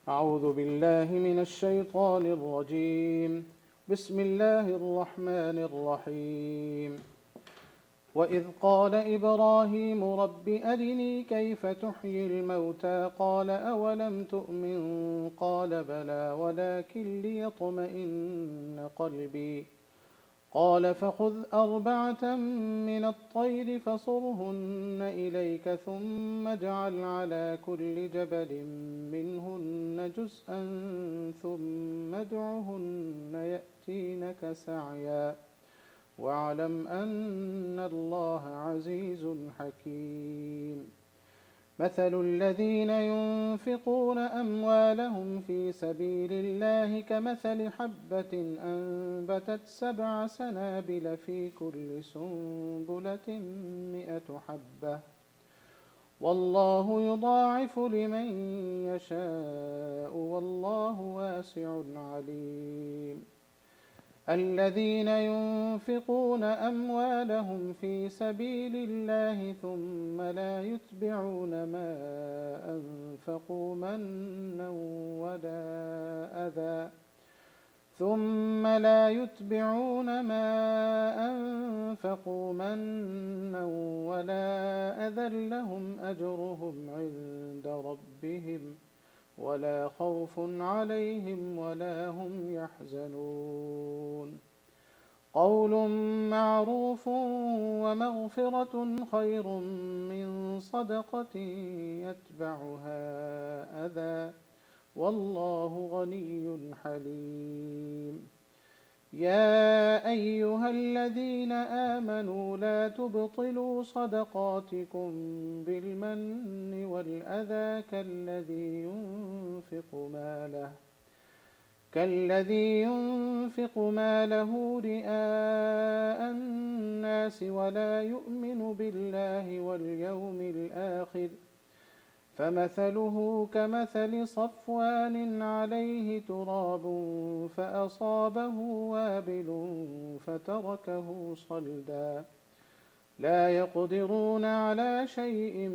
أعوذ بالله من الشيطان الرجيم. بسم الله الرحمن الرحيم. وإذ قال إبراهيم رب أرني كيف تحيي الموتى قال أولم تؤمن قال بلى ولكن ليطمئن قلبي قال فخذ أربعة من الطير فصرهن إليك ثم اجعل على كل جبل منهن جزءا ثم ادعهن يأتينك سعيا واعلم أن الله عزيز حكيم. مثل الذين ينفقون أموالهم في سبيل الله كمثل حبة أنبتت 7 سنابل في كل سنبلة 100 حبة والله يضاعف لمن يشاء والله واسع عليم. الذين ينفقون أموالهم في سبيل الله ثم لا يتبعون ما أنفقوا منا ولا أذى لهم أجرهم عند ربهم ولا خوف عليهم ولا هم يحزنون. قول معروف ومغفرة خير من صدقة يتبعها أذى والله غني حليم. يا أيها الذين آمنوا لا تبطلوا صدقاتكم بالمن والأذى كالذي ينفق ماله رئاء الناس ولا يؤمن بالله واليوم الآخر فمثله كمثل صفوان عليه تراب فأصابه وابل فتركه صلدا لا يقدرون على شيء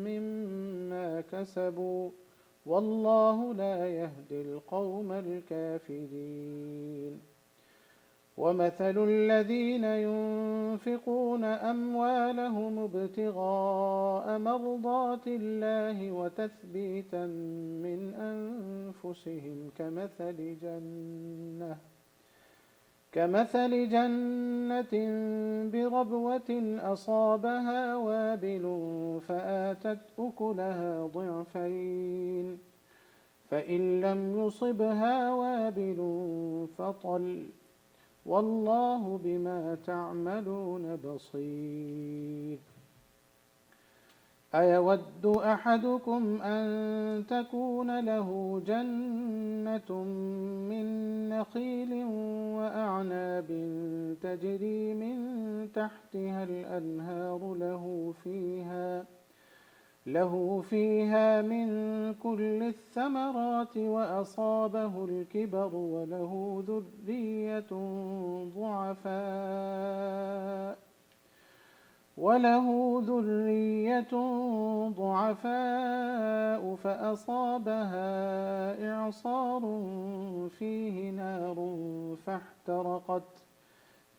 مما كسبوا والله لا يهدي القوم الكافرين. ومثل الذين ينفقون أموالهم ابتغاء مرضات الله وتثبيتا من أنفسهم كمثل جنة بربوة أصابها وابل فآتت أكلها ضعفين فإن لم يصبها وابل فطل والله بما تعملون بصير. أيود أحدكم أن تكون له جنة من نخيل وأعناب تجري من تحتها الأنهار له فيها من كل الثمرات وأصابه الكبر وله ذرية ضعفاء فأصابها إعصار فيه نار فاحترقت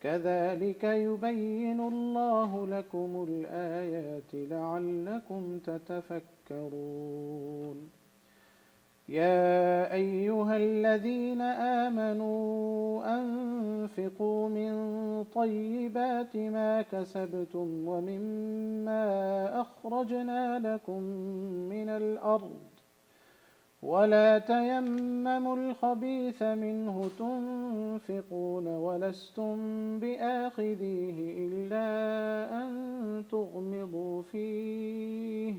كذلك يبين الله لكم الآيات لعلكم تتفكرون. يا أيها الذين آمنوا أنفقوا من طيبات ما كسبتم ومما أخرجنا لكم من الأرض ولا تيمموا الخبيث منه تنفقون ولستم بآخذيه إلا أن تغمضوا فيه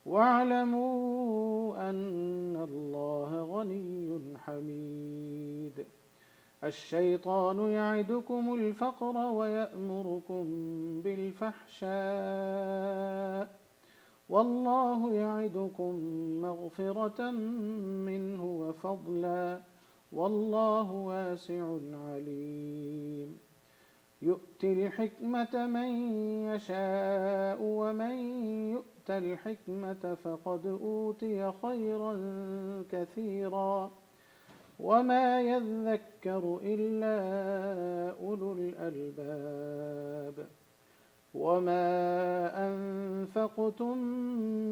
واعلموا أن الله غني حميد. الشيطان يعدكم الفقر ويأمركم بالفحشاء والله يعدكم مغفرة منه وفضلا والله واسع عليم. يؤت الحكمة من يشاء ومن يؤت الحكمة فقد أوتي خيرا كثيرا وما يذكر إلا أولو الألباب وما أنفقتم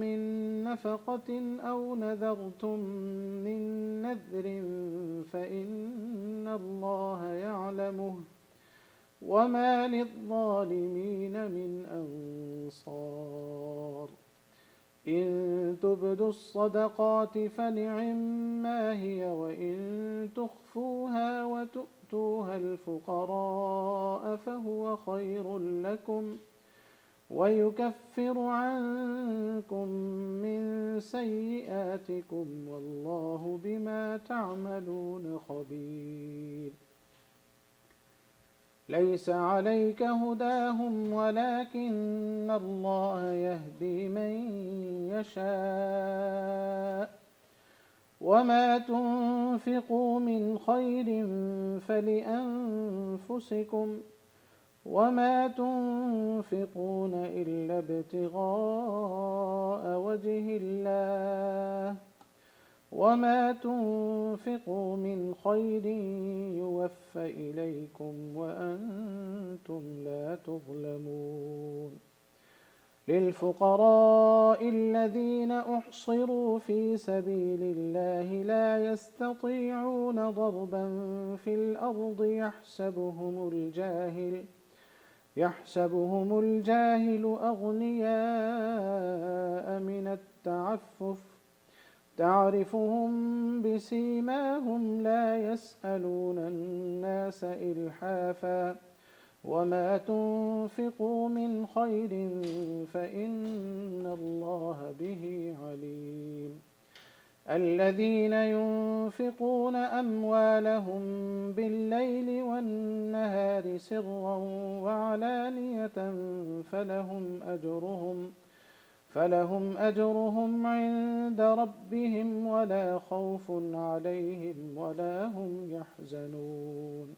من نفقة أو نذرتم من نذر فإن الله يعلمه وما للظالمين من أنصار إن تبدوا الصدقات فنعما هي وإن تخفوها وتؤتوها الفقراء فهو خير لكم ويكفر عنكم من سيئاتكم والله بما تعملون خبير ليس عليك هداهم ولكن الله يهدي من يشاء وما تنفقوا من خير فلأنفسكم وما تنفقون إلا ابتغاء وجه الله وما تنفقوا من خير يوفى إليكم وأنتم لا تظلمون للفقراء الذين أحصروا في سبيل الله لا يستطيعون ضربا في الأرض يحسبهم الجاهل أغنياء من التعفف تعرفهم بسيماهم لا يسألون الناس إلحافا وما تنفقوا من خير فإن الله به عليم الذين ينفقون أموالهم بالليل والنهار سرا وعلانية فلهم أجرهم عند ربهم ولا خوف عليهم ولا هم يحزنون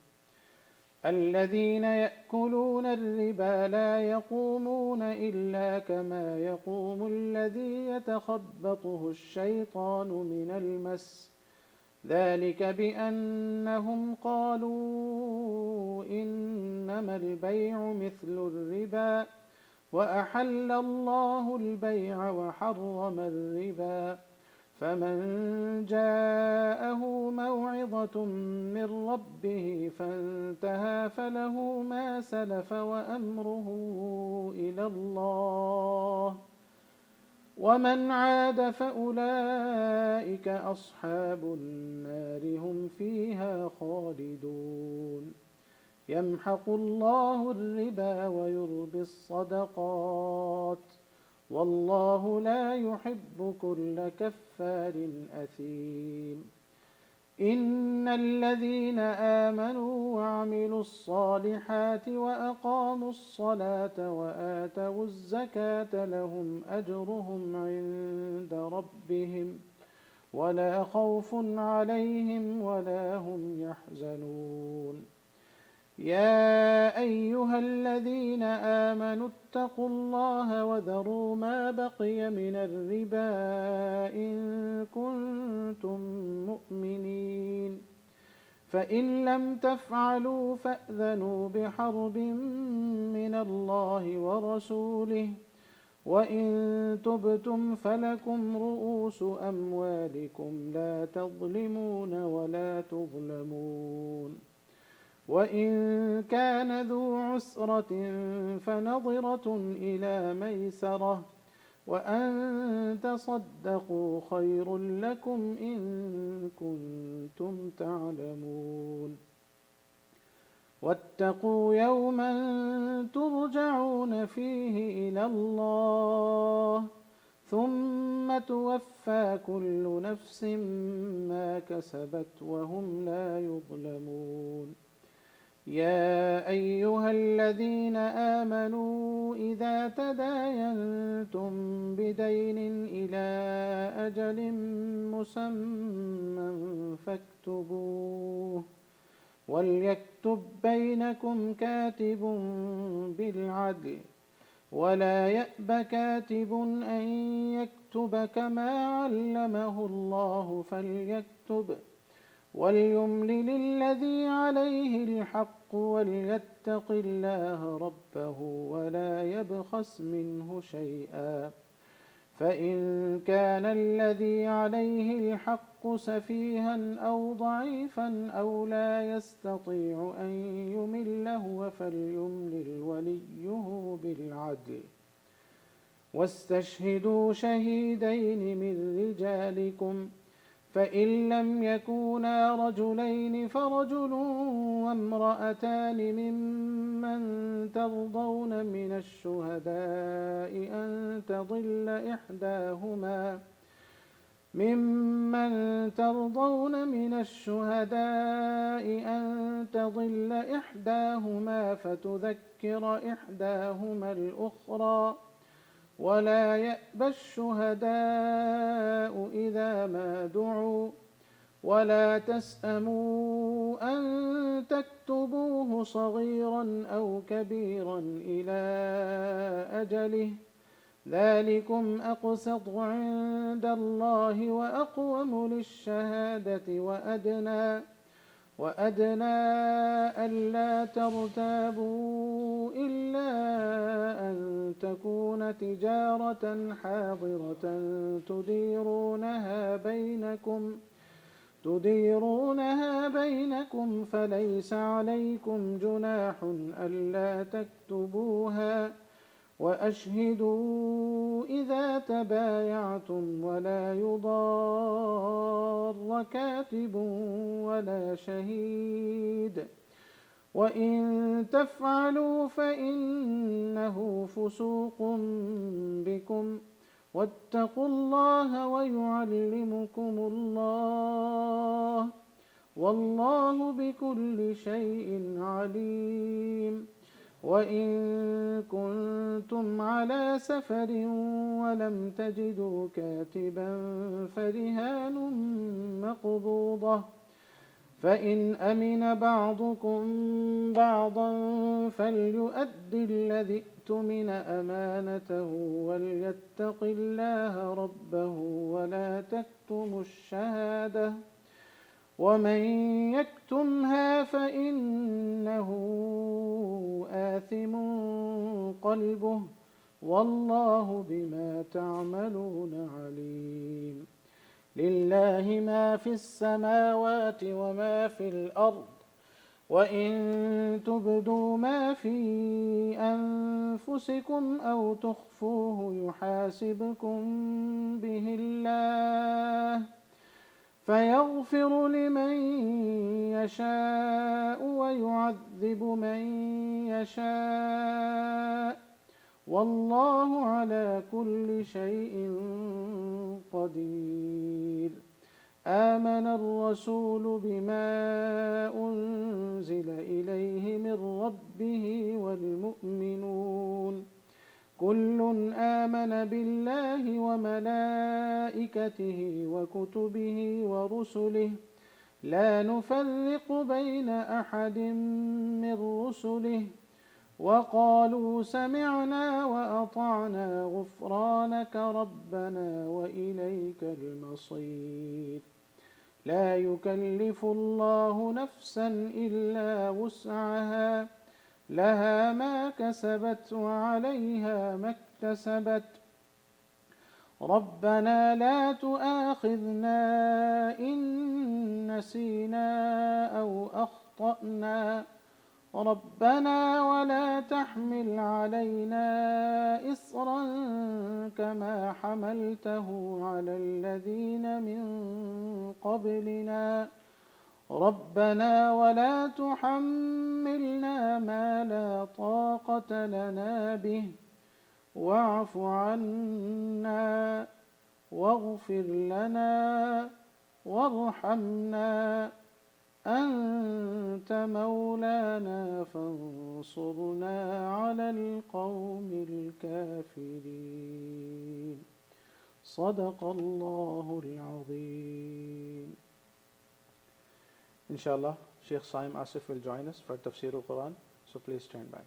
الذين يأكلون الربا لا يقومون إلا كما يقوم الذي يتخبطه الشيطان من المس ذلك بأنهم قالوا إنما البيع مثل الربا وأحل الله البيع وحرم الربا فمن جاءه موعظة من ربه فانتهى فله ما سلف وأمره إلى الله ومن عاد فأولئك أصحاب النار هم فيها خالدون يمحق الله الربا ويربي الصدقات والله لا يحب كل كفار أثيم إن الذين آمنوا وعملوا الصالحات وأقاموا الصلاة وآتوا الزكاة لهم أجرهم عند ربهم ولا خوف عليهم ولا هم يحزنون يا أيها الذين آمنوا اتقوا الله وذروا ما بقي من الربا إن كنتم مؤمنين فإن لم تفعلوا فأذنوا بحرب من الله ورسوله وإن تبتم فلكم رؤوس أموالكم لا تظلمون ولا تظلمون وإن كان ذو عسرة فنظرة إلى ميسرة وأن تصدقوا خير لكم إن كنتم تعلمون واتقوا يوما ترجعون فيه إلى الله ثم توفى كل نفس ما كسبت وهم لا يظلمون يا أيها الذين آمنوا إذا تداينتم بدين إلى أجل مسمى وليكتب بينكم كاتب بالعدل ولا يأب كاتب أن يكتب كما علمه الله فليكتب وليملل الذي عليه الحق وليتق الله ربه ولا يبخس منه شيئا فإن كان الذي عليه الحق سفيها أو ضعيفا أو لا يستطيع أن يمل هو فليملل وليه بالعدل واستشهدوا شهيدين من رجالكم فإن لم يكونا رجلين فرجل وامرأتان ممن ترضون من الشهداء أن تضل إحداهما فتذكر إحداهما الأخرى ولا يأبى الشهداء إذا ما دعوا ولا تسأموا أن تكتبوه صغيرا أو كبيرا إلى أجله ذلكم أقسط عند الله وأقوم للشهادة وأدنى ألا ترتابوا إلا أن تكون تجارة حاضرة تديرونها بينكم فليس عليكم جناح ألا تكتبوها وأشهدوا إذا تبايعتم ولا يضار كاتب ولا شهيد وإن تفعلوا فإنه فسوق بكم واتقوا الله ويعلمكم الله والله بكل شيء عليم وإن كنتم على سفر ولم تجدوا كاتبا فرهان مقبوضة فإن أمن بعضكم بعضا فليؤد الذي اؤتمن أمانته وليتق الله ربه ولا تكتموا الشهادة ومن يكتمها فإنه آثم قلبه والله بما تعملون عليم لله ما في السماوات وما في الأرض وإن تبدوا ما في أنفسكم أو تخفوه يحاسبكم به الله فيغفر لمن يشاء ويعذب من يشاء والله على كل شيء قدير آمن الرسول بما أنزل إليه من ربه والمؤمنون كل آمن بالله وملائكته وكتبه ورسله لا نفرق بين أحد من رسله وقالوا سمعنا وأطعنا غفرانك ربنا وإليك المصير لا يكلف الله نفسا إلا وسعها لها ما كسبت وعليها ما اكتسبت ربنا لا تؤاخذنا إن نسينا أو أخطأنا ربنا ولا تحمل علينا إصرا كما حملته على الذين من قبلنا ربنا ولا تحملنا ما لا طاقة لنا به واعف عنا واغفر لنا وارحمنا أنت مولانا فانصرنا على القوم الكافرين صدق الله العظيم. إن شاء الله Sheikh Saim Asif will join us for tafseer al-Quran. So please stand by.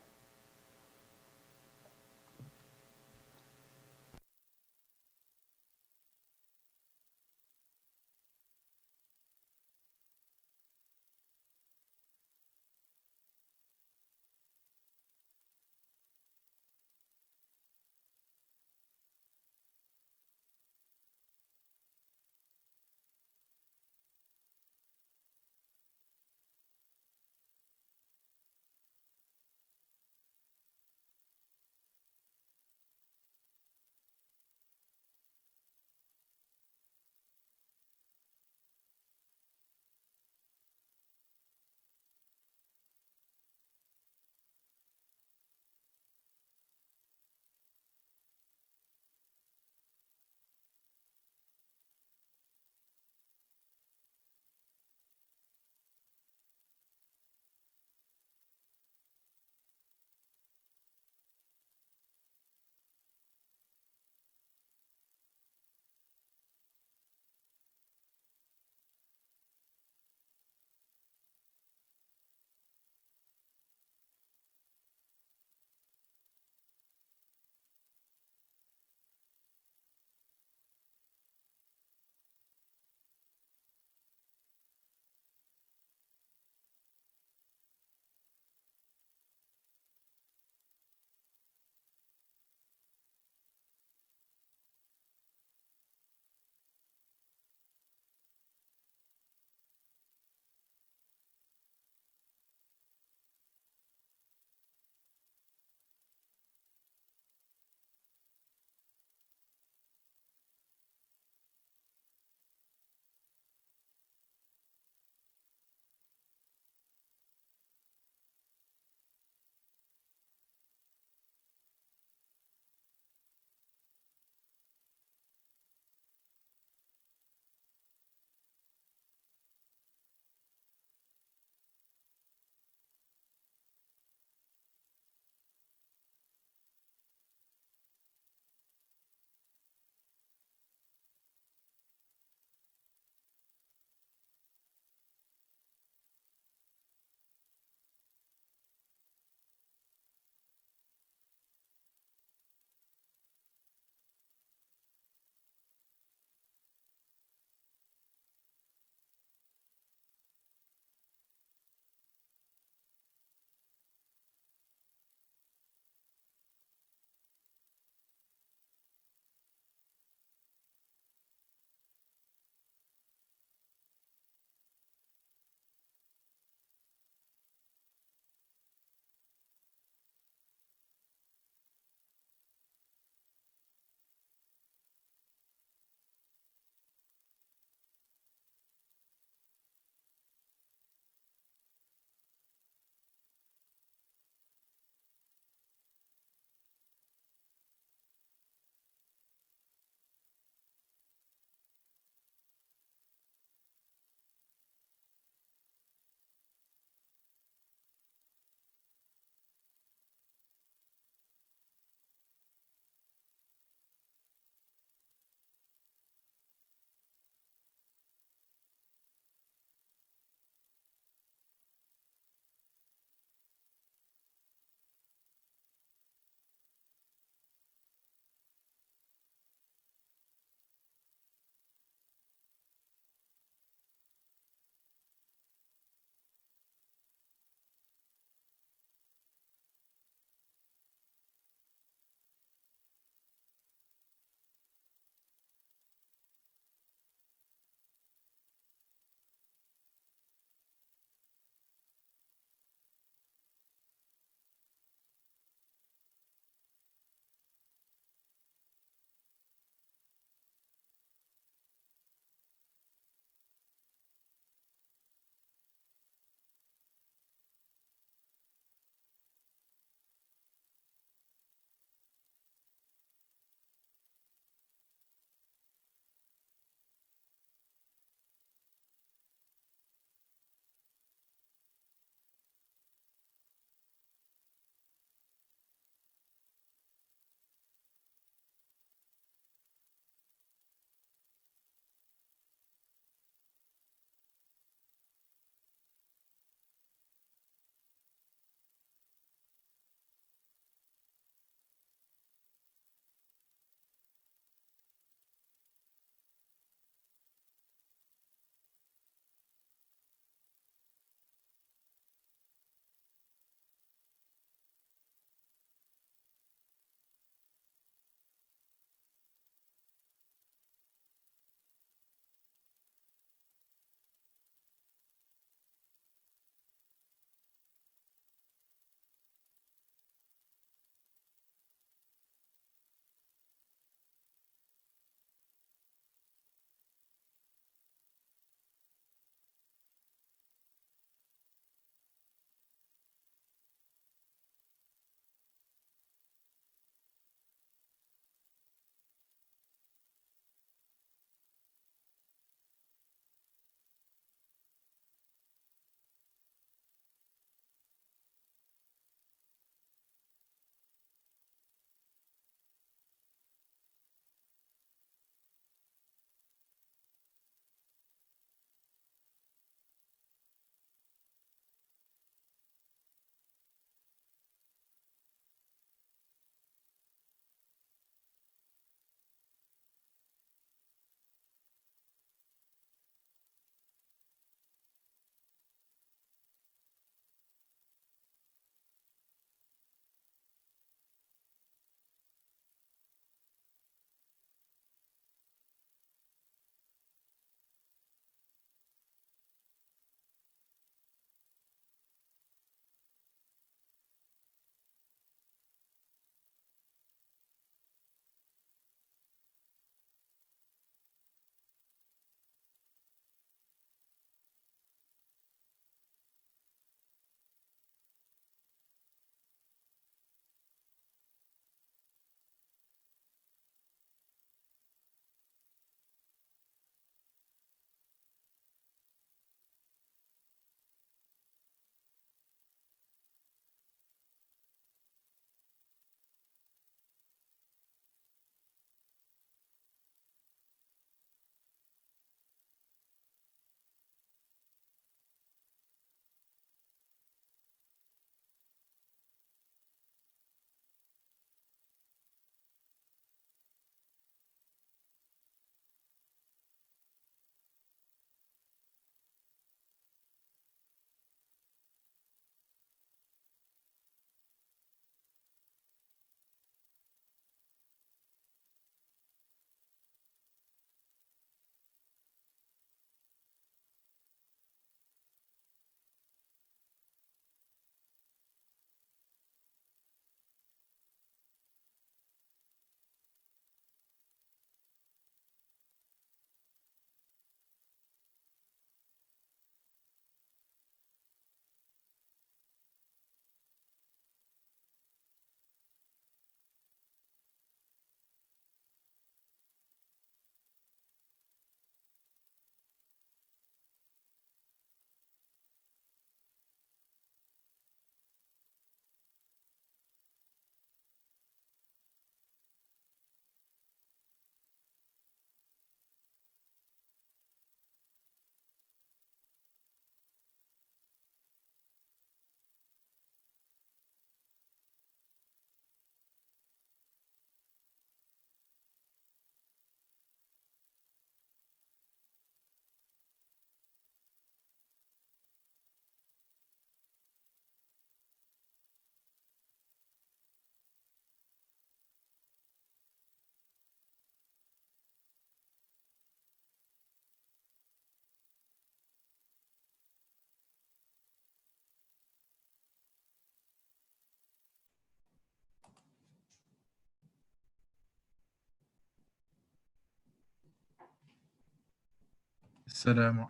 السلام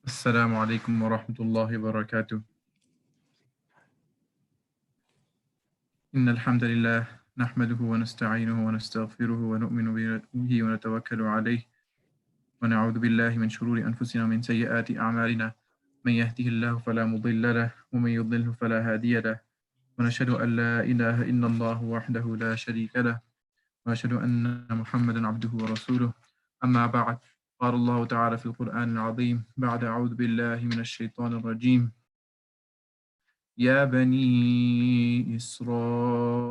السلام عليكم ورحمة الله وبركاته. إن الحمد لله نحمده ونستعينه ونستغفره ونؤمن به ونتوكل عليه ونعوذ بالله من شرور أنفسنا ومن سيئات أعمالنا من يهده الله فلا مضل له ومن يضلله فلا هادي له ونشهد أن لا إله إلا الله وحده لا شريك له وأشهد أن محمدا عبده ورسوله أما بعد قال الله تعالى في القرآن العظيم بعد أعوذ بالله من الشيطان الرجيم يا بني إسرائيل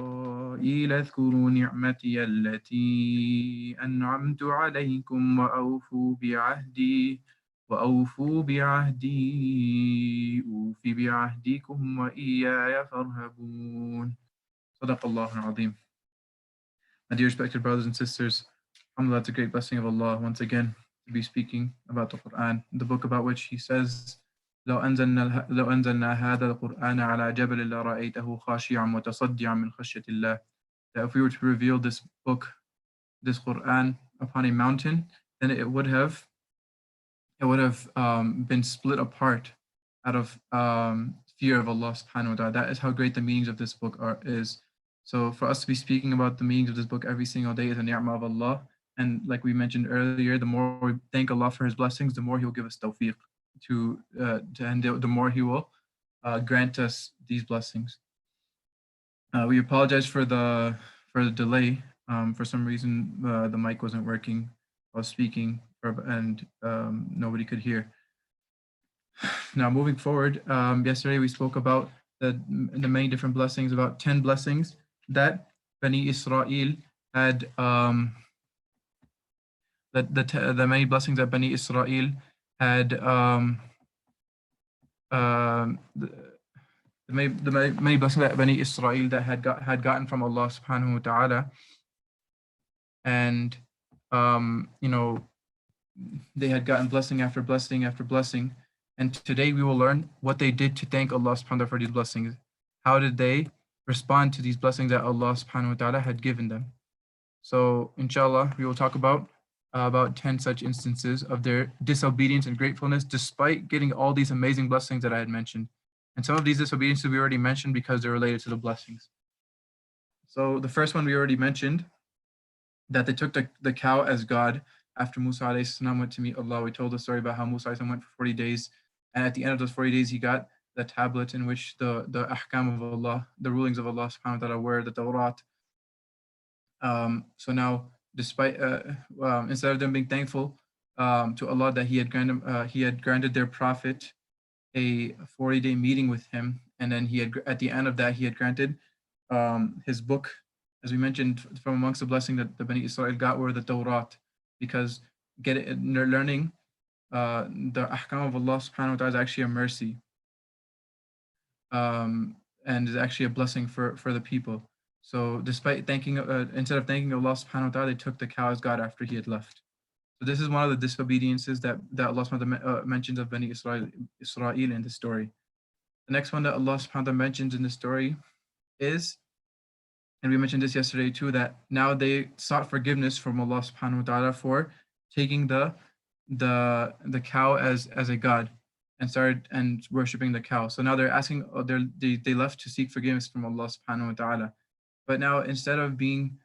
اذكروا نعمتي التي أنعمت عليكم وأوفوا بعهدي أوف بعهدكم وإياي فارهبون صدق الله العظيم. My dear respected brothers and sisters, alhamdulillah, it's a great blessing of Allah once again to be speaking about the Quran, the book about which He says, لو أنزلنا هذا القرآن على جبل لرأيته خاشعا متصدعا من خشية الله. That if we were to reveal this book, this Quran, upon a mountain, then it would have been split apart out of fear of Allah subhanahu wa ta'ala. That is how great the meanings of this book is. So for us to be speaking about the meanings of this book every single day is a ni'mah of Allah. And like we mentioned earlier, the more we thank Allah for His blessings, the more He'll give us tawfiq and the more He will grant us these blessings. We apologize for the delay. For some reason, the mic wasn't working while speaking, and nobody could hear. Now, moving forward, yesterday we spoke about the many different blessings, about 10 blessings that Bani Israel had, the many blessings that Bani Israel had, the many blessings that Bani Israel that had gotten from Allah subhanahu wa ta'ala. And, they had gotten blessing after blessing after blessing. And today we will learn what they did to thank Allah subhanahu wa ta'ala for these blessings. How did they respond to these blessings that Allah subhanahu wa ta'ala had given them? So inshallah, we will talk about 10 such instances of their disobedience and gratefulness despite getting all these amazing blessings that I had mentioned. And some of these disobediences we already mentioned because they're related to the blessings. So the first one we already mentioned, that they took the cow as God after Musa alayhi salam went to meet Allah. We told the story about how Musa alayhi salam went for 40 days. And at the end of those 40 days, he got the tablet in which the ahkam of Allah, the rulings of Allah subhanahu wa ta'ala were, the Tawrat. So now, despite, instead of them being thankful to Allah that He had granted their prophet a 40-day meeting with him, and then at the end of that, He had granted his book. As we mentioned, from amongst the blessing that the Bani Israel got were the Tawrat, because learning the ahkam of Allah subhanahu wa ta'ala is actually a mercy, and is actually a blessing for the people. So despite instead of thanking Allah subhanahu wa ta'ala, they took the cow as God after He had left. So this is one of the disobediences that Allah subhanahu wa ta'ala mentions of Bani Israel in the story. The next one that Allah subhanahu wa ta'ala mentions in the story is, and we mentioned this yesterday too, that now they sought forgiveness from Allah subhanahu wa ta'ala for taking the cow as a god and started worshipping the cow. So now they're asking, they left to seek forgiveness from Allah subhanahu wa ta'ala. But now, instead of being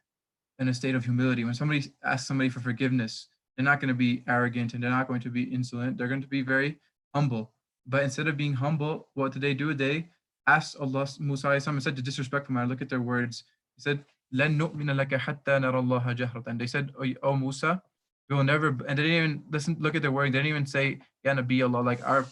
in a state of humility, when somebody asks somebody for forgiveness, they're not going to be arrogant and they're not going to be insolent. They're going to be very humble. But instead of being humble, what did they do? They asked Allah, Musa alayhi salam, said to disrespectful manner. Look at their words. He said, لَن نُؤْمِنَ لَكَ حَتَّى نَرَى اللَّهَ جَهْرَةً. And they said, oh Musa, we will never, and they didn't even look at their wording. They didn't even say, Ya Nabi Allah, like our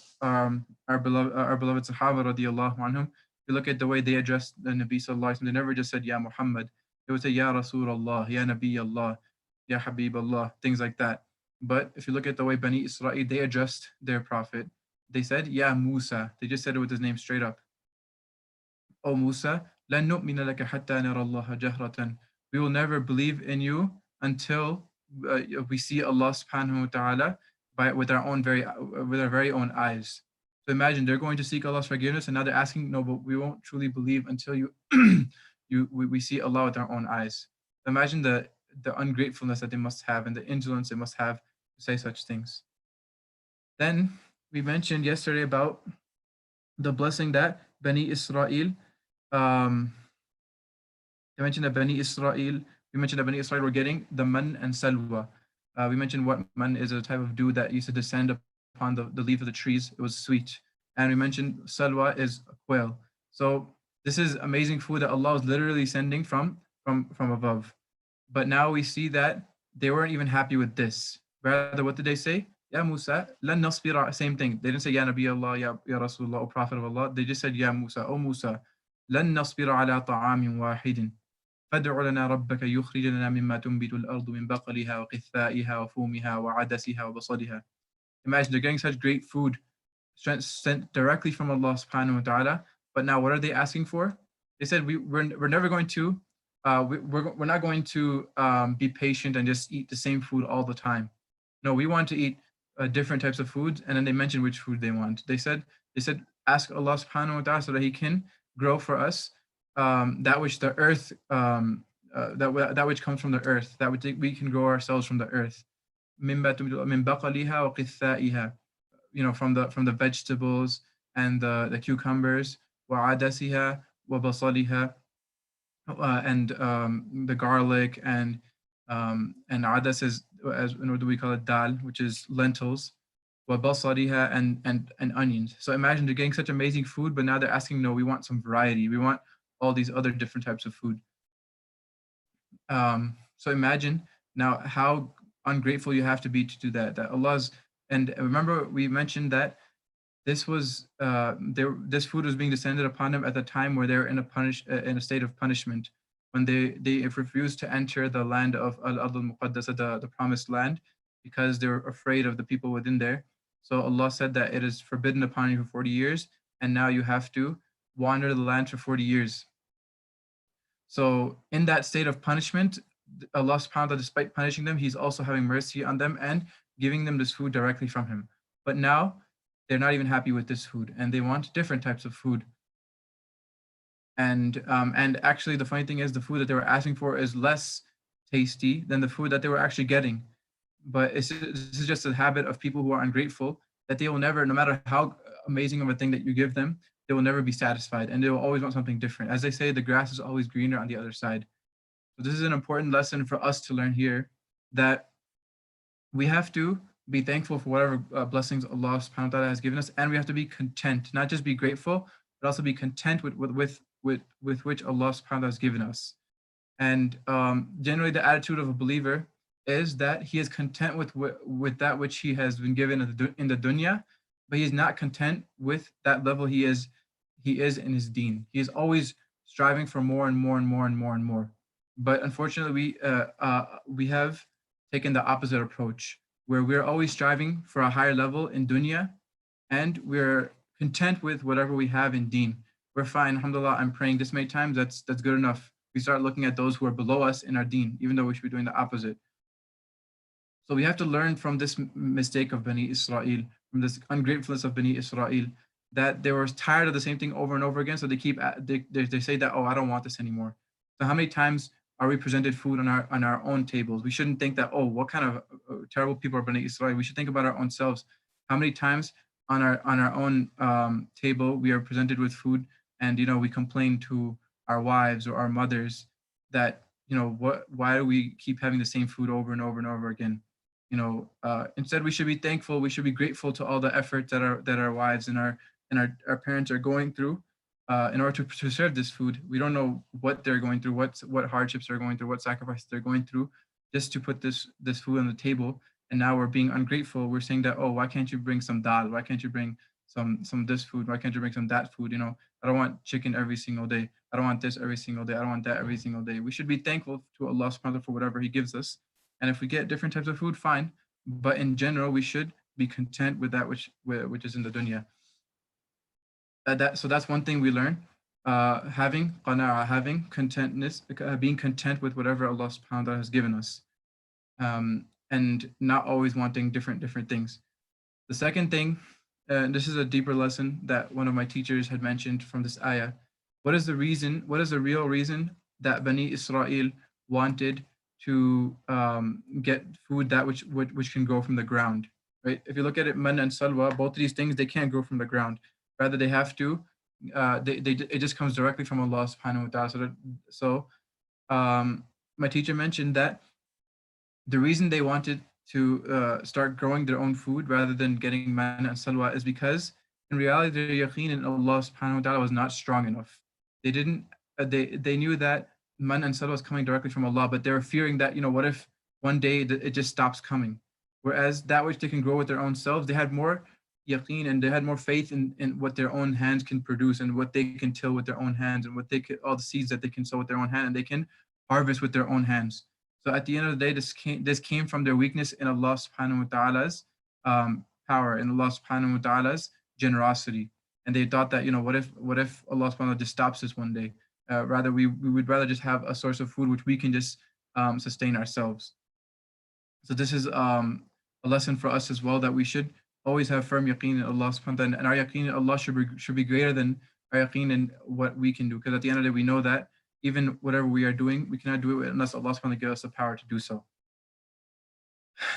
beloved Sahaba radiallahu anhum. You look at the way they addressed the Nabi sallallahu alaihi wasallam. They never just said, Ya Muhammad. They would say, Ya Rasulullah, Ya Nabi Allah, Ya Habib Allah, things like that. But if you look at the way Bani Israel, they addressed their prophet, they said, Ya Musa. They just said it with his name straight up. O Musa, لَن نُؤْمِنَ لَكَ حَتَّى نَرَى اللَّهَ جَهْرَةً. We will never believe in you until we see Allah subhanahu wa ta'ala with our very own eyes. So imagine they're going to seek Allah's forgiveness, and now they're asking, no, but we won't truly believe until we see Allah with our own eyes. Imagine the ungratefulness that they must have and the insolence they must have to say such things. Then we mentioned yesterday about the blessing that Bani Israel, um, I mentioned that Bani Israel, we mentioned that Bani Israel were getting the man and salwa. We mentioned what man is a type of dew that used to descend upon the leaf of the trees. It was sweet. And we mentioned salwa is a quail. So this is amazing food that Allah is literally sending from above. But now we see that they weren't even happy with this. Rather, what did they say? Ya Musa, lan nasbira, same thing. They didn't say Ya Nabi Allah, Ya Rasulullah, O Prophet of Allah. They just said Ya Musa, O Musa, lan nasbira ala ta'amin wahidin. فادع لنا ربك يخرج لنا مما تنبت الأرض من بقلها وقثائها وفومها وعدسها وبصلها. Imagine they're getting such great food sent directly from Allah subhanahu wa ta'ala. But now what are they asking for? They said, we're never going to, we're not going to be patient and just eat the same food all the time. No, we want to eat different types of foods. And then they mentioned which food they want. They said, ask Allah subhanahu wa ta'ala so that he can grow for us that which the earth, that which comes from the earth, that which we can grow ourselves from the earth. من بقلها وقثائها, from the vegetables and the cucumbers, وعدسها وبصلها, and the garlic, and adas is, as what do we call it, dal, which is lentils, وبصلها, and onions. So imagine they're getting such amazing food, but now they're asking, no, we want some variety. We want all these other different types of food. So imagine now how ungrateful you have to be to do that. That Allah's, and remember we mentioned that this was this food was being descended upon them at the time where they're in a state of punishment, when they refused to enter the land of Al-Ard al-Muqaddasa, the promised land, because they were afraid of the people within there. So Allah said that it is forbidden upon you for 40 years, and now you have to wander the land for 40 years. So in that state of punishment, Allah subhanahu wa ta'ala, despite punishing them, He's also having mercy on them and giving them this food directly from Him. But now they're not even happy with this food, and they want different types of food. And actually, the funny thing is, the food that they were asking for is less tasty than the food that they were actually getting. But this is just a habit of people who are ungrateful, that they will never, no matter how amazing of a thing that you give them, they will never be satisfied, and they will always want something different. As they say, the grass is always greener on the other side. So this is an important lesson for us to learn here, that we have to be thankful for whatever blessings Allah subhanahu wa ta'ala has given us, and we have to be content, not just be grateful, but also be content with which Allah subhanahu wa ta'ala has given us. And generally the attitude of a believer is that he is content with that which he has been given in the dunya, but he is not content with that level he is in his deen. He is always striving for more and more and more and more and more. But unfortunately, we have taken the opposite approach, where we're always striving for a higher level in dunya, and we're content with whatever we have in deen. We're fine, alhamdulillah, I'm praying this many times, that's good enough. We start looking at those who are below us in our deen, even though we should be doing the opposite. So we have to learn from this mistake of Bani Israel, from this ungratefulness of Bani Israel, that they were tired of the same thing over and over again. So they say that, oh, I don't want this anymore. So how many times are we presented food on our own tables? We shouldn't think that, oh, what kind of terrible people are Bani Israel. We should think about our own selves. How many times on our own table we are presented with food, and we complain to our wives or our mothers that, why do we keep having the same food over and over and over again? Instead, we should be thankful. We should be grateful to all the efforts that our wives and our parents are going through in order to serve this food. We don't know what they're going through, what hardships they're going through, what sacrifices they're going through, just to put this food on the table. And now we're being ungrateful. We're saying that, oh, why can't you bring some dal? Why can't you bring some this food? Why can't you bring some that food? I don't want chicken every single day. I don't want this every single day. I don't want that every single day. We should be thankful to Allah subhanahu wa ta'ala for whatever He gives us. And if we get different types of food, fine. But in general, we should be content with that which is in the dunya. So that's one thing we learn. Having qana'a, having contentness, being content with whatever Allah subhanahu wa ta'ala has given us. And not always wanting different things. The second thing, and this is a deeper lesson that one of my teachers had mentioned from this ayah. What is the real reason that Bani Israel wanted to get food that which can grow from the ground? right? If you look at it, man and salwa, both of these things, they can't grow from the ground. Rather, they have to, it just comes directly from Allah subhanahu wa ta'ala. So my teacher mentioned that the reason they wanted to start growing their own food rather than getting man and salwa is because in reality their yaqeen in Allah subhanahu wa ta'ala was not strong enough. They didn't they knew that man and salwa was coming directly from Allah, but they were fearing that, what if one day it just stops coming. Whereas that which they can grow with their own selves, they had more yaqeen and they had more faith in what their own hands can produce and what they can till with their own hands and what they could, all the seeds that they can sow with their own hand and they can harvest with their own hands. So at the end of the day, this came from their weakness in Allah subhanahu wa ta'ala's power, in Allah subhanahu wa ta'ala's generosity. And they thought that, what if Allah subhanahu wa ta'ala just stops this one day? Rather, we would rather just have a source of food which we can just sustain ourselves. So this is a lesson for us as well, that we should always have firm yaqeen in Allah subhanahu wa ta'ala, and our yaqeen in Allah should be greater than our yaqeen in what we can do. Because at the end of the day, we know that even whatever we are doing, we cannot do it unless Allah subhanahu wa ta'ala gives us the power to do so.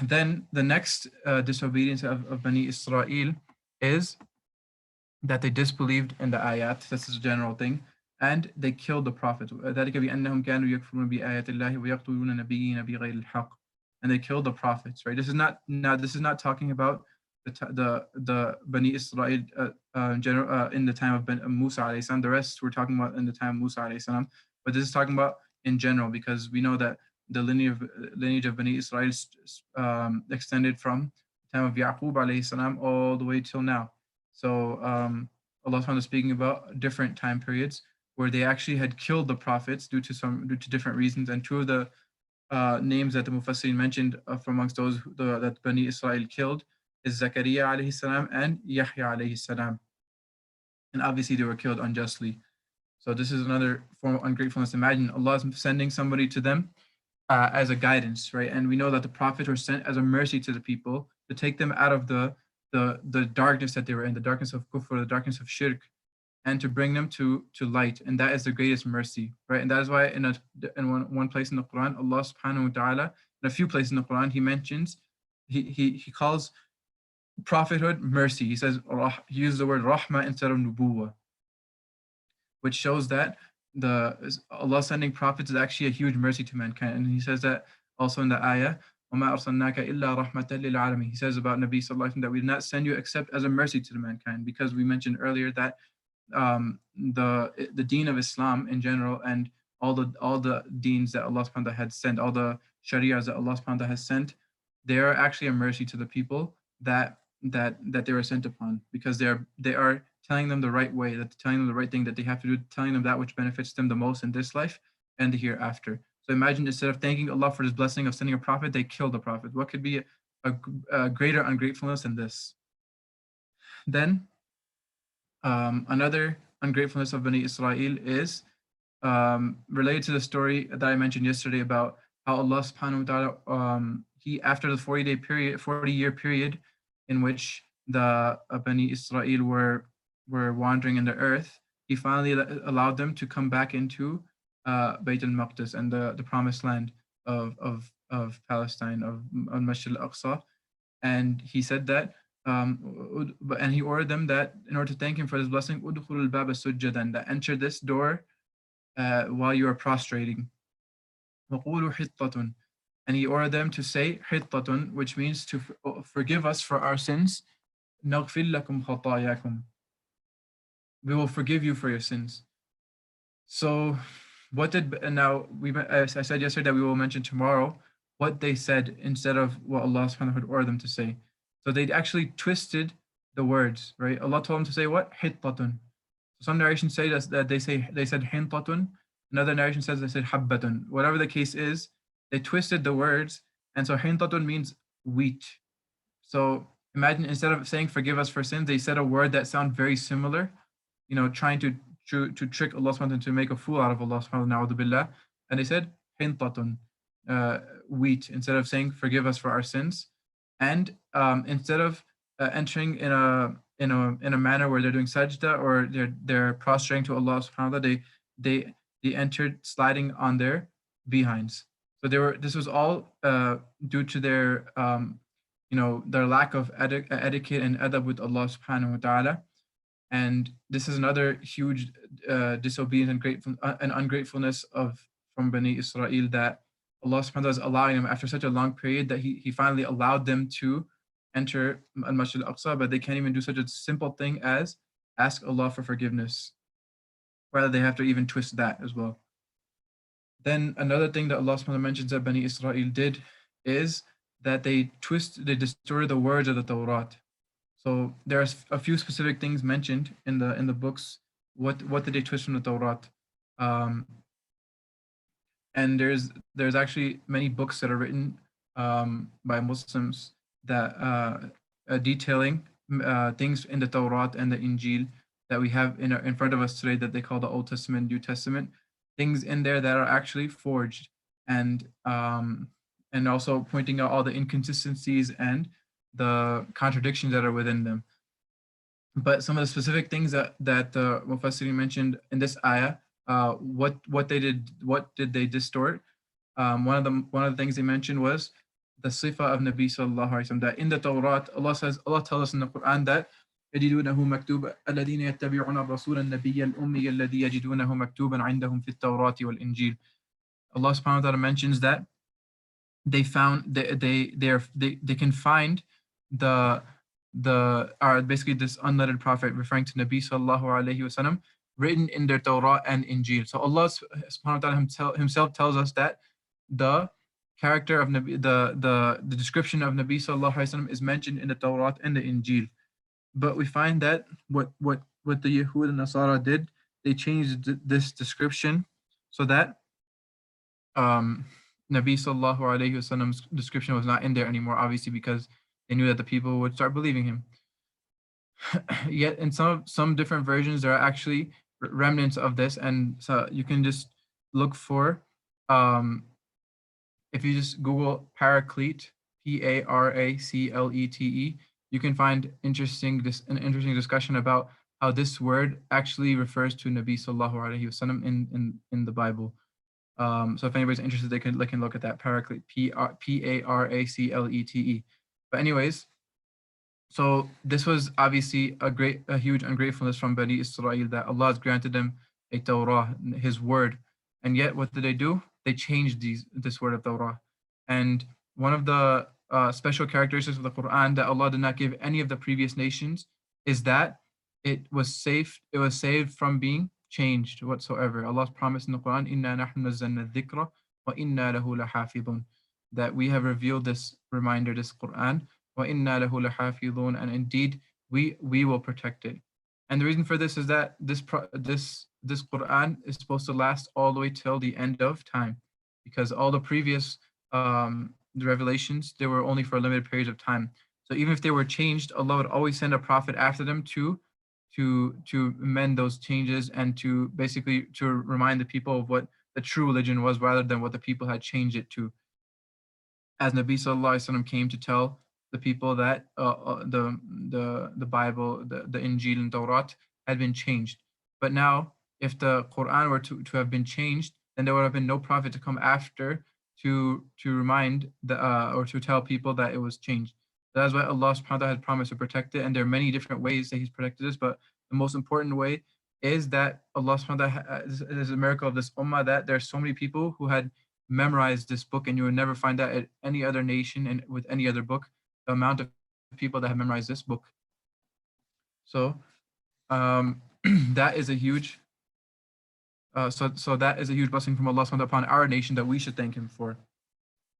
Then the next disobedience of Bani Israel is that they disbelieved in the ayat. This is a general thing. And they killed the Prophet. And they killed the prophets, right? This is not talking about the Bani Israel in the time of Musa alayhi salam. The rest we're talking about in the time of Musa alayhi salam. But this is talking about in general, because we know that the lineage of Bani Israel extended from the time of Yaqub alayhi salam all the way till now. So Allah subhanahu wa ta'ala is speaking about different time periods where they actually had killed the prophets due to different reasons. And two of the names that the Mufassirin mentioned from amongst those that Bani Israel killed is Zakaria alayhi salam and Yahya alayhi salam. And obviously they were killed unjustly. So this is another form of ungratefulness. Imagine Allah is sending somebody to them as a guidance, right? And we know that the prophets were sent as a mercy to the people to take them out of the darkness that they were in, the darkness of kufr, the darkness of shirk, and to bring them to light. And that is the greatest mercy, right? And that is why in one place in the Quran, Allah subhanahu wa ta'ala, in a few places in the Quran, he mentions, he calls prophethood mercy. He says, he uses the word rahmah instead of nubuwah, which shows that Allah sending prophets is actually a huge mercy to mankind. And he says that also in the ayah, وَمَا أَرْسَلْنَاكَ إِلَّا رَحْمَةً لِلْعَالَمِينَ. He says about Nabi sallallahu alaihi wasallam that we did not send you except as a mercy to the mankind, because we mentioned earlier that the deen of Islam in general and all the deens that Allah subhanahu wa ta'ala had sent, all the shariahs that Allah subhanahu wa ta'ala has sent, they are actually a mercy to the people that they were sent upon, because they are telling them the right way, that telling them the right thing that they have to do, telling them that which benefits them the most in this life and the hereafter. So imagine, instead of thanking Allah for His blessing of sending a prophet, they killed the prophet. What could be a greater ungratefulness than this? Then another ungratefulness of Bani Israel is related to the story that I mentioned yesterday about how Allah subhanahu wa ta'ala, He, after the 40-year period in which the Bani Israel were wandering in the earth, He finally allowed them to come back into Bayt al-Maqdis and the promised land of Palestine, of Masjid al-Aqsa. And He said that, and He ordered them that in order to thank Him for His blessing, udkhulul baba sujjadan, that enter this door while you are prostrating. وَقُولُوا حِطَّةٌ, and He ordered them to say حِطَّةٌ, which means to forgive us for our sins. نَغْفِرْ لَكُمْ خَطَايَاكُمْ, we will forgive you for your sins. So now as I said yesterday that we will mention tomorrow what they said instead of what Allah subhanahu wa ta'ala ordered them to say. So they actually twisted the words, right? Allah told them to say what? Hittatun. Some narrations say that they said hintatun. Another narration says they said habbatun. Whatever the case is, they twisted the words, and so hintatun means wheat. So imagine, instead of saying forgive us for sins, they said a word that sounds very similar, trying to trick Allah subhanahu wa ta'ala, to make a fool out of Allah subhanahu wa ta'ala, and they said hintatun, wheat, instead of saying forgive us for our sins. And instead of entering in a manner where they're doing sajda or they're prostrating to Allah subhanahu wa ta'ala, they entered sliding on their behinds. So this was all due to their their lack of etiquette and adab with Allah subhanahu wa ta'ala. And this is another huge disobedience and ungratefulness from Bani Israel, that Allah subhanahu wa ta'ala is allowing them after such a long period that he finally allowed them to enter Al-Masjid al-Aqsa, but they can't even do such a simple thing as ask Allah for forgiveness. Rather, they have to even twist that as well. Then another thing that Allah subhanahu wa ta'ala mentions that Bani Israel did is that they distorted the words of the Torah. So there's a few specific things mentioned in the books. What did they twist from the Torah? And there's actually many books that are written by Muslims that detailing things in the Torah and the Injil that we have in front of us today that they call the Old Testament, New Testament. Things in there that are actually forged, and also pointing out all the inconsistencies and the contradictions that are within them. But some of the specific things that the Mufassirin mentioned in this ayah, what did they distort? One of the things they mentioned was the sifa of Nabi sallallahu alaihi wasallam, that in the Torah, Allah tells us in the Quran that يجدونه مكتوب الذين يتبعون الرسول النبي الأمي الذي يجدونه مكتوبا عندهم في التوراة والإنجيل. Allah subhanahu wa ta'ala mentions that they can find basically this unlettered prophet, referring to Nabi sallallahu alaihi wasallam, written in their Torah and Injil. So Allah subhanahu wa ta'ala himself tells us that the character of Nabi, the description of Nabi sallallahu alaihi wasallam is mentioned in the Torah and the Injil. But we find that what the Yahud and Nasara did, they changed this description so that Nabi sallallahu alaihi wasallam's description was not in there anymore, obviously because they knew that the people would start believing him. Yet in some different versions, there are actually remnants of this, and so you can just look for, if you just Google Paraclete, Paraclete, you can find an interesting discussion about how this word actually refers to Nabi sallallahu alaihi wasallam in the Bible. So if anybody's interested, they can look at that, Paraclete, Paraclete. But anyways, so this was obviously a huge ungratefulness from Bani Israel, that Allah has granted them a Torah, His word, and yet what did they do? They changed this word of Torah. And one of the special characteristics of the Quran that Allah did not give any of the previous nations is that it was saved from being changed whatsoever. Allah's promise in the Quran, "Inna nahnu nazzalna dhikra wa inna lahu lahafidhun," that we have revealed this reminder, this Quran, wa inna lahu lahafidhun, and indeed we will protect it. And the reason for this is that this Quran is supposed to last all the way till the end of time, because all the previous the revelations, they were only for limited periods of time. So even if they were changed, Allah would always send a prophet after them to mend those changes and to basically to remind the people of what the true religion was, rather than what the people had changed it to. As Nabi sallallahu alaihi wasallam came to tell the people that the Bible, the Injil and Torah had been changed. But now, if the Quran were to have been changed, then there would have been no prophet to come after to remind or to tell people that it was changed. That's why Allah subhanahu wa ta'ala has promised to protect it, and there are many different ways that He's protected this, but the most important way is that Allah subhanahu wa ta'ala is a miracle of this ummah, that there are so many people who had memorized this book, and you would never find that at any other nation and with any other book, the amount of people that have memorized this book. So that is a huge so that is a huge blessing from Allah subhanahu wa ta'ala upon our nation, that we should thank Him for,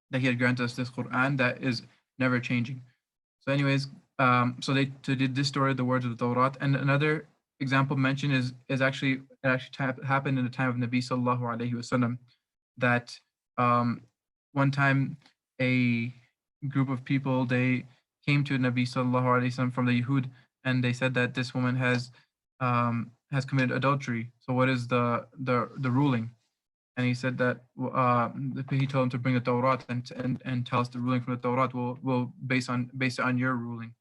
that He had granted us this Quran that is never changing. So anyways, so they distorted the words of the Torah. And another example mentioned is actually happened in the time of Nabi sallallahu alaihi wasallam, that one time a group of people, they came to Nabi sallallahu alaihi wasallam from the Yahud, and they said that this woman has committed adultery. So what is the ruling? And he said that he told him to bring the Torah and tell us the ruling from the Torah. We'll base it on your ruling.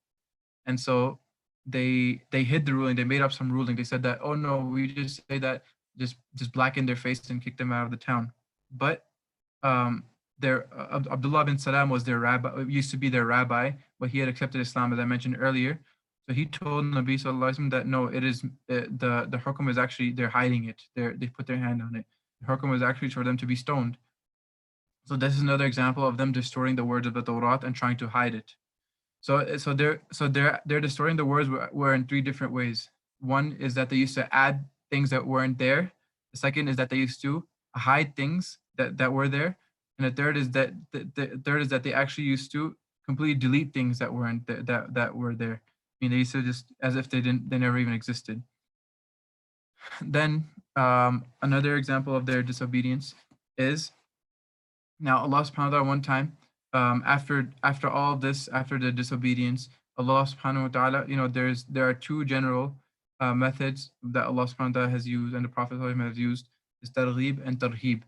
And so they hid the ruling. They made up some ruling. They said that, oh no, we just say that, just blacken their face and kick them out of the town. But Abdullah bin Salam was their rabbi, used to be their rabbi but he had accepted Islam, as I mentioned earlier. So he told Nabi Sallallahu Alaihi Wasallam that no, it is the hukum is actually they're hiding it. They put their hand on it. The hukum is actually for them to be stoned. So this is another example of them distorting the words of the Torah and trying to hide it. So they're distorting the words were in three different ways. One is that they used to add things that weren't there. The second is that they used to hide things that were there. And the third is that they actually used to completely delete things that weren't that were there. I mean, they used to just as if they never even existed. Then another example of their disobedience is now Allah subhanahu wa ta'ala one time, after all of this, after the disobedience, Allah subhanahu wa ta'ala, there are two general methods that Allah subhanahu wa ta'ala has used and the Prophet has used, is targhib and tarhib.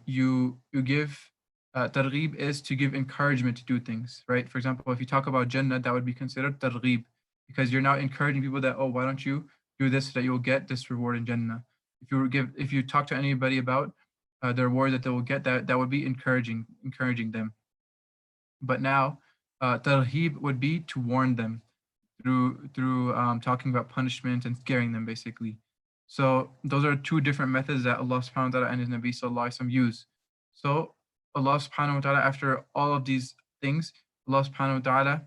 You give targhib is to give encouragement to do things, right? For example, if you talk about Jannah, that would be considered targhib, because you're now encouraging people that, oh, why don't you do this so that you'll get this reward in Jannah. If you talk to anybody about the reward that they will get, that would be encouraging them. But now tarhib would be to warn them through talking about punishment and scaring them, basically. So those are two different methods that Allah subhanahu wa ta'ala and his Nabi sallallahu alaihi wasallam use. So Allah subhanahu wa ta'ala, after all of these things, Allah subhanahu wa ta'ala,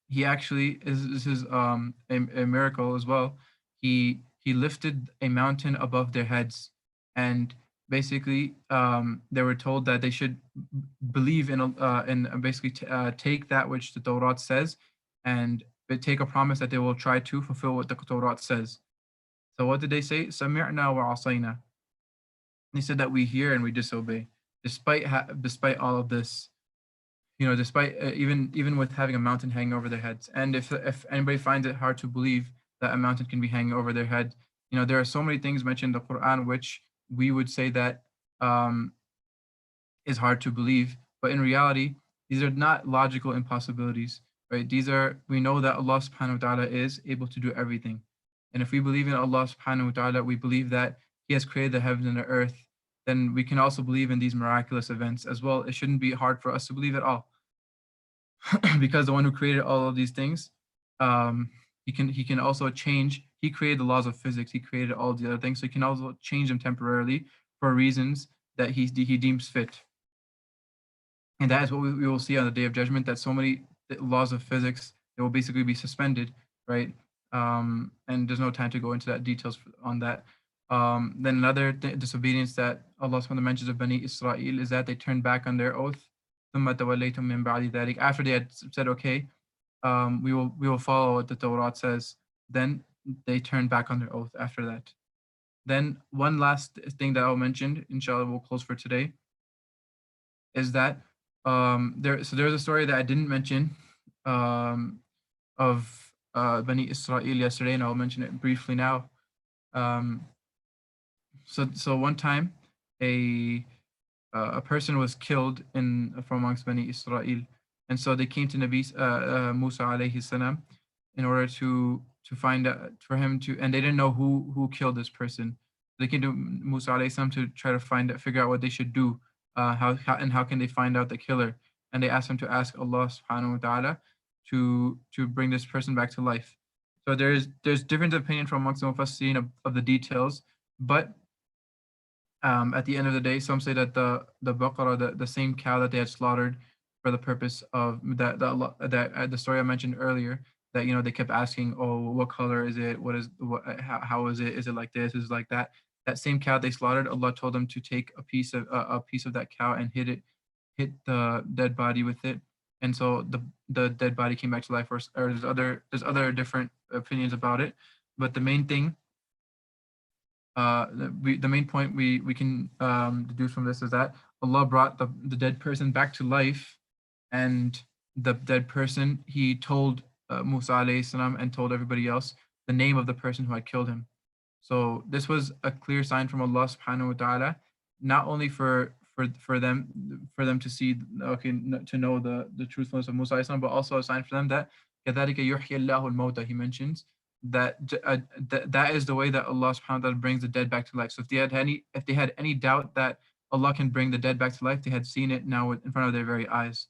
he actually this is a miracle as well. He lifted a mountain above their heads, and basically they were told that they should believe in basically take that which the Torah says, and take a promise that they will try to fulfill what the Torah says. So what did they say? Sami'na wa asayna. They said that we hear and we disobey, despite all of this. Despite even with having a mountain hanging over their heads. And if anybody finds it hard to believe that a mountain can be hanging over their head, there are so many things mentioned in the Quran which we would say that is hard to believe, but in reality, these are not logical impossibilities, right? We know that Allah subhanahu wa ta'ala is able to do everything. And if we believe in Allah subhanahu wa ta'ala, we believe that He has created the heavens and the earth, then we can also believe in these miraculous events as well. It shouldn't be hard for us to believe at all. Because the one who created all of these things, he can also change. He created the laws of physics. He created all the other things, so he can also change them temporarily for reasons that he deems fit. And that is what we will see on the Day of Judgment, that so many laws of physics, they will basically be suspended, right? And there's no time to go into that details on that. Then another disobedience that Allah subhanahu wa ta'ala mentions of Bani Israel is that they turned back on their oath. After they had said, okay, we will follow what the Torah says, then they turned back on their oath after that. Then one last thing that I'll mention, inshallah we'll close for today, is that there's a story that I didn't mention of Bani Israel yesterday, and I'll mention it briefly now. So one time a person was killed from amongst Bani Israel, and so they came to Nabi Musa alayhi salam in order to find out for him to, and they didn't know who killed this person. They came to Musa alayhi salam to try to figure out what they should do, how can they find out the killer, and they asked him to ask Allah subhanahu wa ta'ala to bring this person back to life. So there's different opinion from amongst the Mufassirin of the details, but at the end of the day, some say that the baqarah, the same cow that they had slaughtered for the purpose of that the story I mentioned earlier, that they kept asking, oh, what color is it? How is it? Is it like this? Is it like that? That same cow they slaughtered, Allah told them to take a piece of that cow and hit the dead body with it, and so the dead body came back to life. Or there's other different opinions about it, but the main thing. The main point we can deduce from this is that Allah brought the dead person back to life, and the dead person, he told Musa alayhi salam and told everybody else the name of the person who had killed him. So this was a clear sign from Allah subhanahu wa ta'ala, not only for them to see, okay, to know the truthfulness of Musa alayhi salam, but also a sign for them that كَذَلِكَ يُحْيِي اللَّهُ الْمَوْتَى, he mentions that is the way that Allah subhanahu wa ta'ala brings the dead back to life. So if they had any doubt that Allah can bring the dead back to life, they had seen it now in front of their very eyes.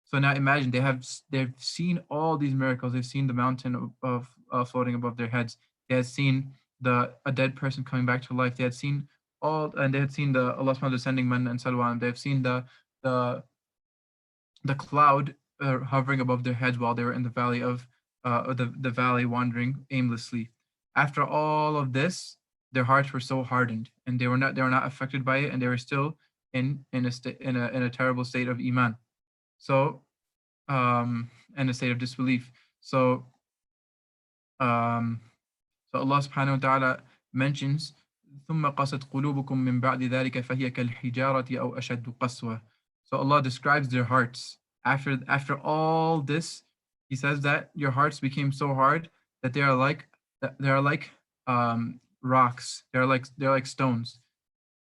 So now imagine they've seen all these miracles. They've seen the mountain of floating above their heads. They had seen a dead person coming back to life. They had seen and they had seen the Allah subhanahu wa ta'ala descending man and salwa. They've seen the the cloud hovering above their heads while they were in the valley of the valley wandering aimlessly. After all of this, their hearts were so hardened, and they were not affected by it, and they were still in a terrible state of iman. So in a state of disbelief. So so Allah subhanahu wa ta'ala mentions ثم قست قلوبكم من بعد ذلك فهي كالحجارة أو أشد قسوة. So Allah describes their hearts. After all this, He says that your hearts became so hard that they are like rocks. They're like stones.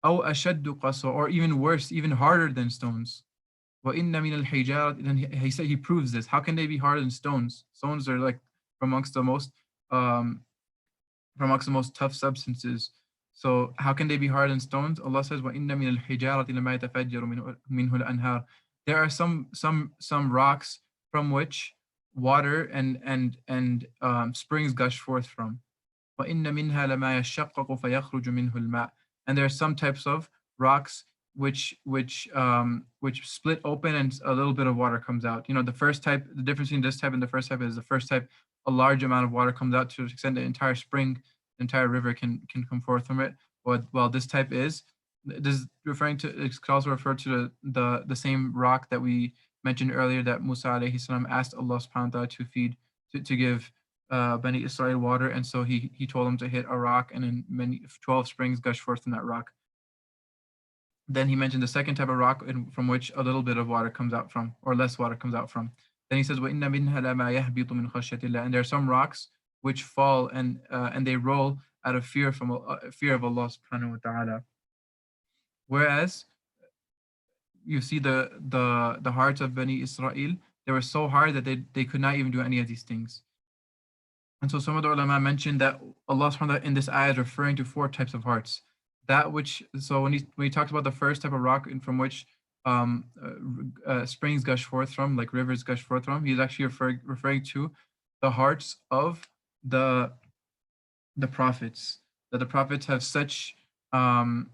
أو أشد قسوة, or even worse, even harder than stones. وَإِنَّ مِنَ الْحِجَارَةِ, then he said he proves this. How can they be harder than stones? Stones are like amongst the most tough substances. So how can they be harder than stones? Allah says, وَإِنَّ مِنَ الْحِجَارَةِ لَمَا يَتَفَجَّرُ مِنْهُ الْأَنْهَارُ. There are some rocks from which water and springs gush forth from. وَإِنَّ مِنْهَا لَمَا يَشَّقَّقُ فَيَخْرُجُ مِنْهُ الْمَاءُ. And there are some types of rocks which split open and a little bit of water comes out. You know, the first type, the difference between this type and the first type is the first type, a large amount of water comes out to the extent the entire spring, the entire river can come forth from it. While this type this is referring to, it could also refer to the same rock that we mentioned earlier that Musa alayhi salam asked Allah subhanahu wa ta'ala to feed, to give Bani Israel water, and so he told him to hit a rock, and then 12 springs gush forth from that rock. Then he mentioned the second type of rock from which a little bit of water comes out from, or less water comes out from. Then he says, وَإِنَّ مِنْهَا لَمَا يَهْبِطُ مِنْ خَشْيَةِ اللَّهِ. And there are some rocks which fall and they roll out of fear of Allah subhanahu wa ta'ala. Whereas you see the hearts of Bani Israel, they were so hard that they could not even do any of these things. And so some of the ulama mentioned that Allah subhanahu wa ta'ala in this ayah is referring to 4 types of hearts. So when he talked about the first type of rock from which springs gush forth from, like rivers gush forth from, he's actually referring to the hearts of the prophets. That the prophets have such so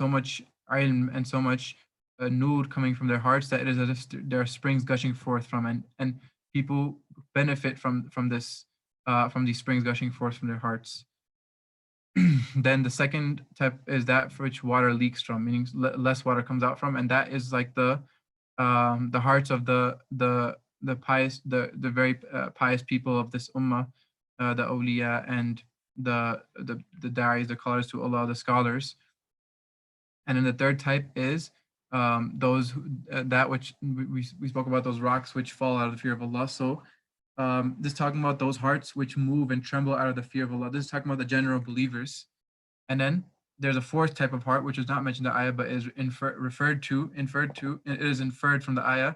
much ilm and so much nur coming from their hearts that it is as if there are springs gushing forth from, and people benefit from this from these springs gushing forth from their hearts. Then the second type is that for which water leaks from, meaning less water comes out from, and that is like the hearts of the pious, the very pious people of this ummah, the awliya and the da'is, the callers to Allah, the scholars. And then the third type is those that which we spoke about, those rocks which fall out of the fear of Allah. So this is talking about those hearts which move and tremble out of the fear of Allah. This is talking about the general believers. And then there's a fourth type of heart which is not mentioned in the ayah but is inferred from the ayah.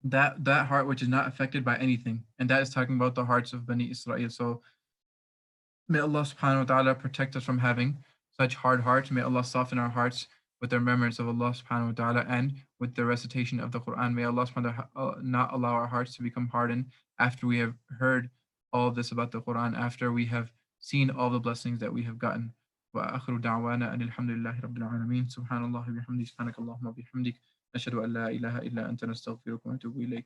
That heart which is not affected by anything, and that is talking about the hearts of Bani Israel. So may Allah subhanahu wa ta'ala protect us from having such hard hearts. May Allah soften our hearts with the remembrance of Allah subhanahu wa ta'ala and with the recitation of the Quran. May Allah subhanahu wa ta'ala not allow our hearts to become hardened after we have heard all of this about the Quran, after we have seen all the blessings that we have gotten. وآخر دعوانا أن الحمد لله رب العالمين سبحان الله وبحمده سبحانك اللهم وبحمدك نشهد أن لا إله إلا أنت نستغفرك ونتوب إليك.